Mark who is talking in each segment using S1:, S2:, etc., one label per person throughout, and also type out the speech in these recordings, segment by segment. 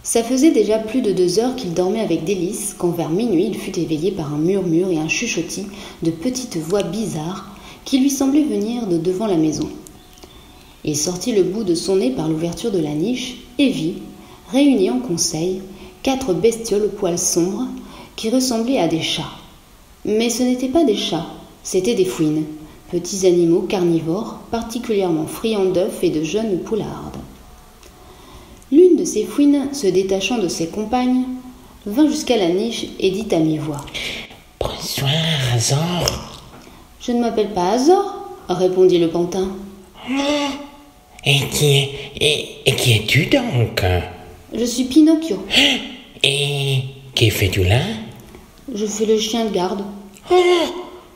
S1: Ça faisait déjà plus de 2 heures qu'il dormait avec délice quand vers minuit il fut éveillé par un murmure et un chuchotis de petites voix bizarres qui lui semblaient venir de devant la maison. Il sortit le bout de son nez par l'ouverture de la niche et vit, réunis en conseil, 4 bestioles aux poils sombres qui ressemblaient à des chats. Mais ce n'étaient pas des chats, c'étaient des fouines, petits animaux carnivores particulièrement friands d'œufs et de jeunes poulardes. L'une de ces fouines, se détachant de ses compagnes, vint jusqu'à la niche et dit à mi-voix :
S2: « Bonsoir, Azor. »«
S1: Je ne m'appelle pas Azor, » répondit le pantin.
S2: « Et qui es-tu donc ?»«
S1: Je suis Pinocchio. »«
S2: Et que fais-tu là ?»«
S1: Je fais le chien de garde. »«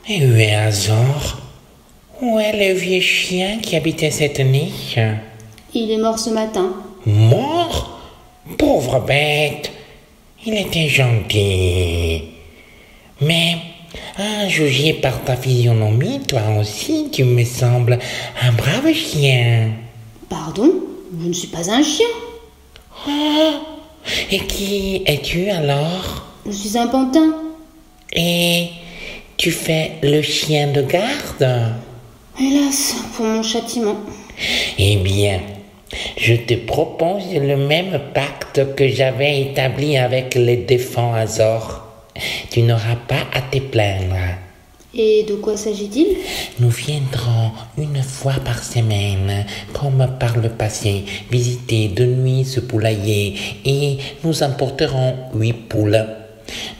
S2: Et où est Azor ? Où est le vieux chien qui habitait cette niche ? » ?»«
S1: Il est mort ce matin. »«
S2: Mort ? Pauvre bête. Il était gentil. Mais, à juger par ta physionomie, toi aussi, tu me sembles un brave chien. »«
S1: Pardon ? Je ne suis pas un chien. »«
S2: Et qui es-tu alors ? » ?»«
S1: Je suis un pantin. »«
S2: Et tu fais le chien de garde ? » ?»«
S1: Hélas, pour mon châtiment. »«
S2: Eh bien, je te propose le même pacte que j'avais établi avec les défunts Azor. Tu n'auras pas à te plaindre. » »«
S1: Et de quoi s'agit-il ? » »«
S2: Nous viendrons une fois par semaine, comme par le passé, visiter de nuit ce poulailler et nous emporterons 8 poules.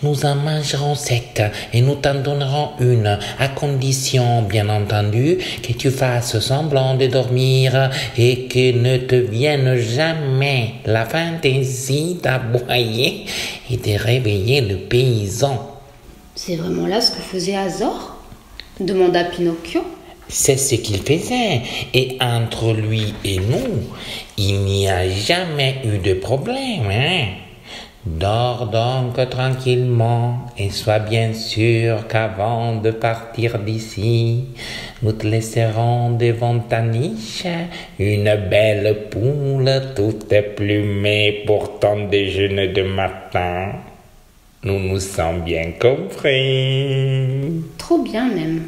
S2: Nous en mangerons 7 et nous t'en donnerons une, à condition, bien entendu, que tu fasses semblant de dormir et que ne te vienne jamais la fantaisie d'aboyer et de réveiller le paysan. » »«
S1: C'est vraiment là ce que faisait Azor ? » demanda Pinocchio.
S2: « C'est ce qu'il faisait, et entre lui et nous, il n'y a jamais eu de problème, hein ? Dors donc tranquillement et sois bien sûr qu'avant de partir d'ici, nous te laisserons devant ta niche une belle poule toute plumée pour ton déjeuner de matin. Nous nous sommes bien compris. »«
S1: Trop bien même, »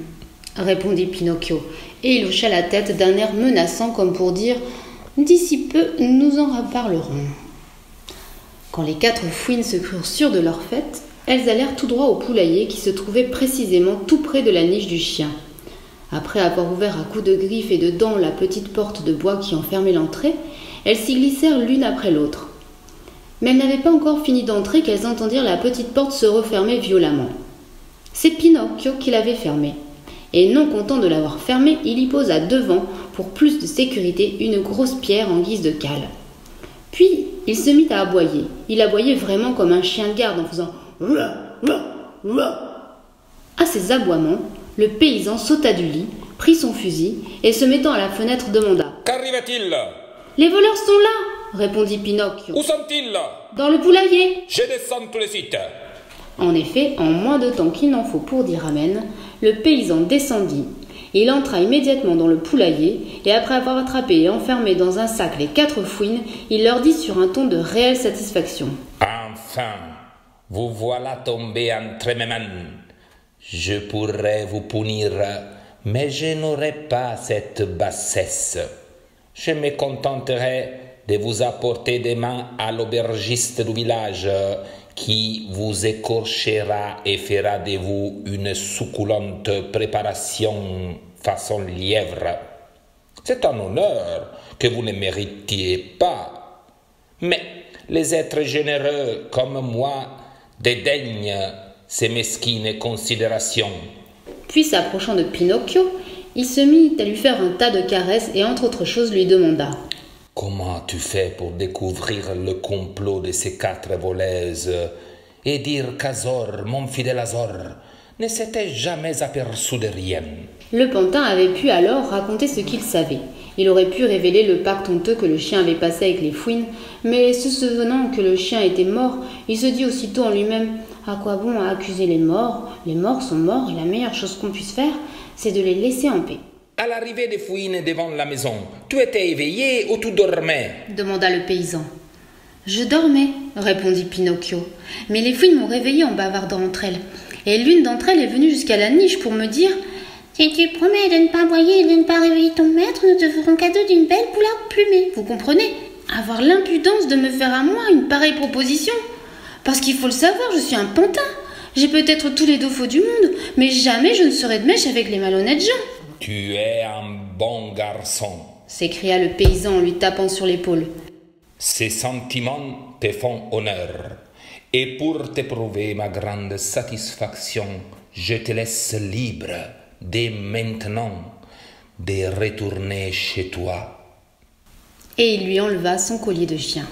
S1: répondit Pinocchio, et il hocha la tête d'un air menaçant comme pour dire « D'ici peu, nous en reparlerons. » Quand les 4 fouines se crurent sûres de leur fête, elles allèrent tout droit au poulailler qui se trouvait précisément tout près de la niche du chien. Après avoir ouvert à coups de griffes et de dents la petite porte de bois qui enfermait l'entrée, elles s'y glissèrent l'une après l'autre. Mais elles n'avaient pas encore fini d'entrer qu'elles entendirent la petite porte se refermer violemment. C'est Pinocchio qui l'avait fermée. Et non content de l'avoir fermée, il y posa devant, pour plus de sécurité, une grosse pierre en guise de cale. Puis, il se mit à aboyer. Il aboyait vraiment comme un chien de garde en faisant « Rah, rah, rah ». À ces aboiements, le paysan sauta du lit, prit son fusil et se mettant à la fenêtre demanda «
S3: Qu'arrive-t-il ? » ?»«
S1: Les voleurs sont là !» répondit Pinocchio.
S3: Où sont-ils ? » ?»«
S1: Dans le poulailler !» »«
S3: Je descends tout de suite. »
S1: En effet, en moins de temps qu'il n'en faut pour dire amen, le paysan descendit. Il entra immédiatement dans le poulailler et après avoir attrapé et enfermé dans un sac les 4 fouines, il leur dit sur un ton de réelle satisfaction :
S3: « Enfin, vous voilà tombés entre mes mains. Je pourrais vous punir, mais je n'aurai pas cette bassesse. Je me contenterai de vous apporter des mains à l'aubergiste du village qui vous écorchera et fera de vous une succulente préparation façon lièvre. C'est un honneur que vous ne méritiez pas. Mais les êtres généreux comme moi dédaignent ces mesquines considérations. »
S1: Puis s'approchant de Pinocchio, il se mit à lui faire un tas de caresses et entre autres choses lui demanda :
S3: « Comment tu fais pour découvrir le complot de ces 4 voleuses et dire qu'Azor, mon fidèle Azor, ne s'était jamais aperçu de rien ?»
S1: Le pantin avait pu alors raconter ce qu'il savait. Il aurait pu révéler le pacte honteux que le chien avait passé avec les fouines, mais se souvenant que le chien était mort, il se dit aussitôt en lui-même : à quoi bon à accuser les morts ? Les morts sont morts et la meilleure chose qu'on puisse faire, c'est de les laisser en paix.
S3: « À l'arrivée des fouines devant la maison, tu étais éveillé ou tu dormais ?»
S1: demanda le paysan. Je dormais, répondit Pinocchio, mais les fouines m'ont réveillée en bavardant entre elles. Et l'une d'entre elles est venue jusqu'à la niche pour me dire « Si tu promets de ne pas aboyer et de ne pas réveiller ton maître, nous te ferons cadeau d'une belle poularde plumée. » Vous comprenez? Avoir l'impudence de me faire à moi une pareille proposition. Parce qu'il faut le savoir, je suis un pantin. J'ai peut-être tous les défauts du monde, mais jamais je ne serai de mèche avec les malhonnêtes gens.
S3: « Tu es un bon garçon, »
S1: s'écria le paysan en lui tapant sur l'épaule.
S3: « Ces sentiments te font honneur. Et pour t'éprouver ma grande satisfaction, je te laisse libre, dès maintenant, de retourner chez toi. »
S1: Et il lui enleva son collier de chien.